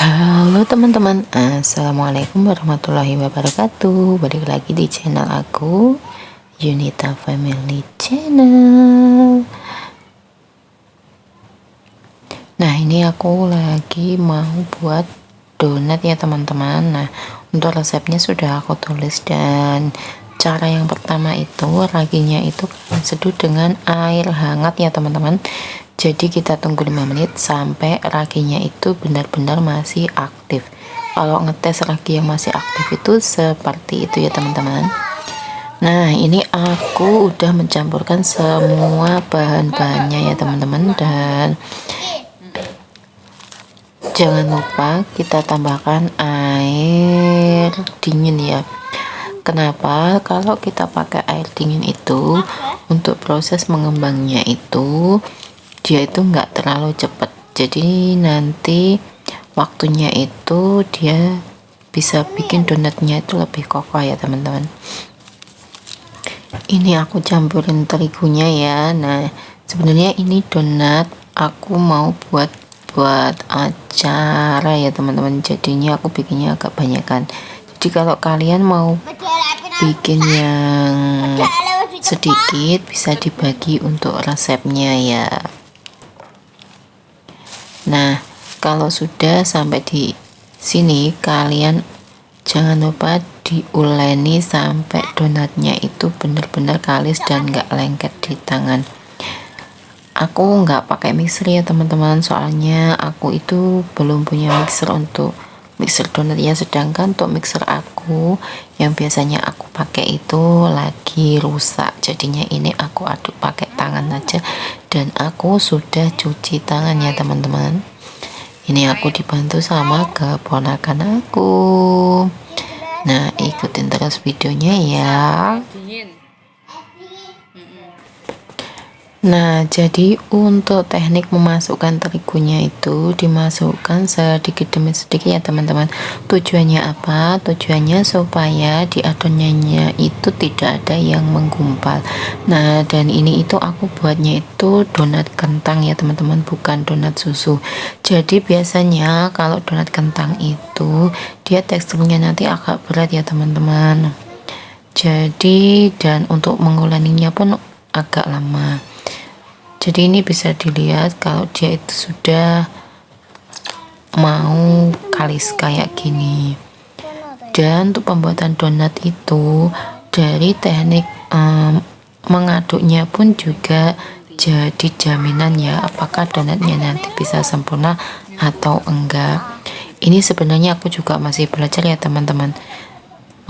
Halo teman-teman, assalamualaikum warahmatullahi wabarakatuh. Balik lagi di channel aku, Yunita Family Channel. Nah, ini aku lagi mau buat donat ya teman-teman. Nah, untuk resepnya sudah aku tulis, dan cara yang pertama itu raginya itu seduh dengan air hangat ya teman-teman. Jadi kita tunggu 5 menit sampai raginya itu benar-benar masih aktif. Kalau ngetes ragi yang masih aktif itu seperti itu ya teman-teman. Nah, ini aku udah mencampurkan semua bahan-bahannya ya teman-teman, dan jangan lupa kita tambahkan air dingin ya. Kenapa? Kalau kita pakai air dingin itu untuk proses mengembangnya itu dia itu nggak terlalu cepat, jadi nanti waktunya itu dia bisa bikin donatnya itu lebih kokoh ya teman-teman. Ini aku campurin terigunya ya. Nah, sebenarnya ini donat aku mau buat acara ya teman-teman, jadinya aku bikinnya agak banyak kan. Jadi kalau kalian mau bikin yang sedikit bisa dibagi untuk resepnya ya. Nah, kalau sudah sampai di sini, kalian jangan lupa diuleni sampai donatnya itu benar-benar kalis dan nggak lengket di tangan. Aku nggak pakai mixer ya teman-teman, soalnya aku itu belum punya mixer untuk mixer donat ya. Sedangkan untuk mixer aku yang biasanya aku pakai itu lagi rusak, jadinya ini aku aduk pakai tangan aja, dan aku sudah cuci tangan ya teman-teman. Ini aku dibantu sama keponakan aku. Nah, ikutin terus videonya ya. Nah, jadi untuk teknik memasukkan terigunya itu dimasukkan sedikit demi sedikit ya teman-teman. Tujuannya apa? Tujuannya supaya di adonannya itu tidak ada yang menggumpal. Nah, dan ini itu aku buatnya itu donat kentang ya teman-teman, bukan donat susu. Jadi biasanya kalau donat kentang itu dia teksturnya nanti agak berat ya teman-teman. Jadi dan untuk menguleninya pun agak lama. Jadi ini bisa dilihat kalau dia itu sudah mau kalis kayak gini. Dan untuk pembuatan donat itu dari teknik mengaduknya pun juga jadi jaminan ya, apakah donatnya nanti bisa sempurna atau enggak. Ini sebenarnya aku juga masih belajar ya teman-teman.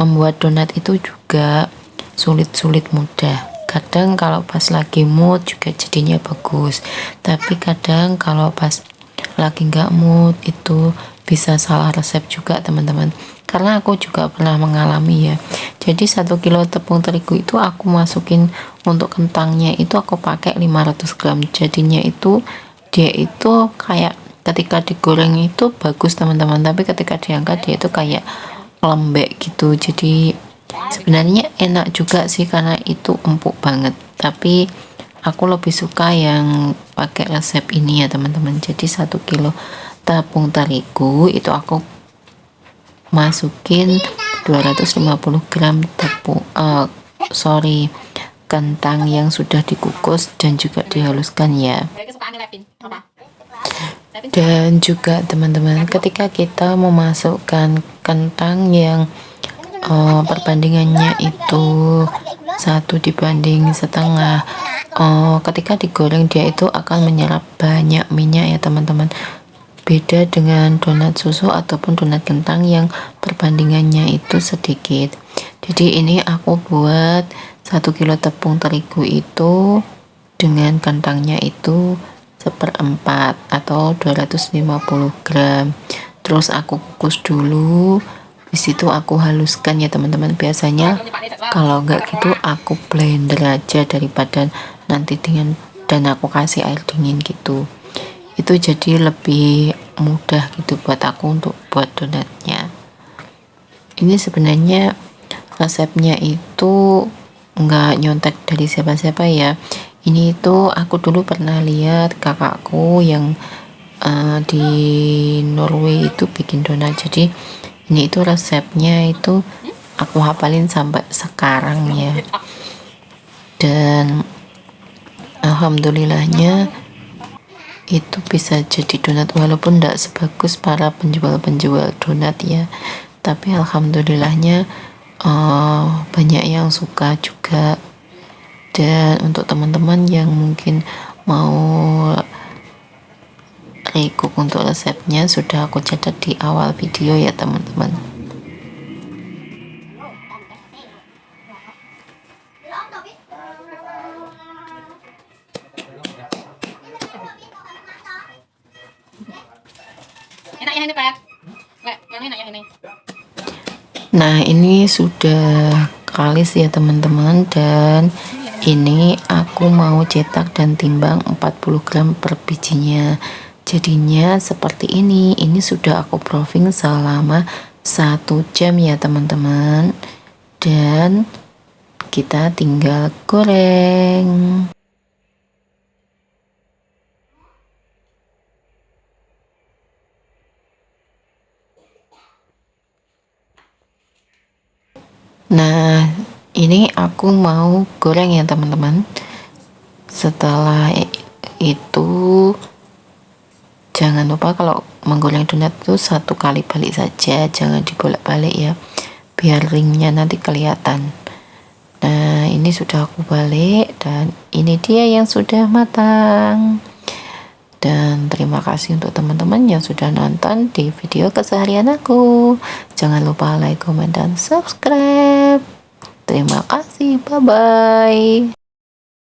Membuat donat itu juga sulit-sulit mudah. Kadang kalau pas lagi mood juga jadinya bagus, tapi kadang kalau pas lagi nggak mood itu bisa salah resep juga teman-teman. Karena aku juga pernah mengalami ya. Jadi 1 kilo tepung terigu itu aku masukin untuk kentangnya itu aku pakai 500 gram. Jadinya itu dia itu kayak ketika digoreng itu bagus teman-teman, tapi ketika diangkat dia itu kayak lembek gitu. Jadi sebenarnya enak juga sih karena itu empuk banget, tapi aku lebih suka yang pakai resep ini ya teman-teman. Jadi 1 kilo tepung terigu itu aku masukin 250 gram kentang yang sudah dikukus dan juga dihaluskan ya. Dan juga teman-teman, ketika kita memasukkan kentang yang perbandingannya itu 1:1,5, ketika digoreng dia itu akan menyerap banyak minyak ya teman-teman. Beda dengan donat susu ataupun donat kentang yang perbandingannya itu sedikit. Jadi ini aku buat 1 kilo tepung terigu itu dengan kentangnya itu 1/4 atau 250 gram. Terus aku kukus dulu, di situ aku haluskan ya teman-teman. Biasanya kalau enggak gitu aku blender aja daripada nanti dingin, dan aku kasih air dingin gitu. Itu jadi lebih mudah gitu buat aku untuk buat donatnya. Ini sebenarnya resepnya itu nggak nyontek dari siapa-siapa ya. Ini itu aku dulu pernah lihat kakakku yang di Norway itu bikin donat. Jadi ini itu resepnya itu aku hafalin sampai sekarang ya. Dan alhamdulillahnya itu bisa jadi donat walaupun tidak sebagus para penjual-penjual donat ya, tapi alhamdulillahnya banyak yang suka juga. Dan untuk teman-teman yang mungkin mau recook untuk resepnya sudah aku catat di awal video ya teman-teman. Nah ini sudah kalis ya teman-teman, dan ini aku mau cetak dan timbang 40 gram per bijinya. Jadinya seperti ini sudah aku proofing selama 1 jam ya teman-teman, dan kita tinggal goreng. Nah ini aku mau goreng ya teman-teman. Setelah itu jangan lupa kalau menggoreng donat itu 1 kali balik saja, jangan dibolak-balik ya, biar ringnya nanti kelihatan. Nah ini sudah aku balik dan ini dia yang sudah matang. Dan terima kasih untuk teman-teman yang sudah nonton di video keseharian aku. Jangan lupa like, comment, dan subscribe. Terima kasih, bye-bye.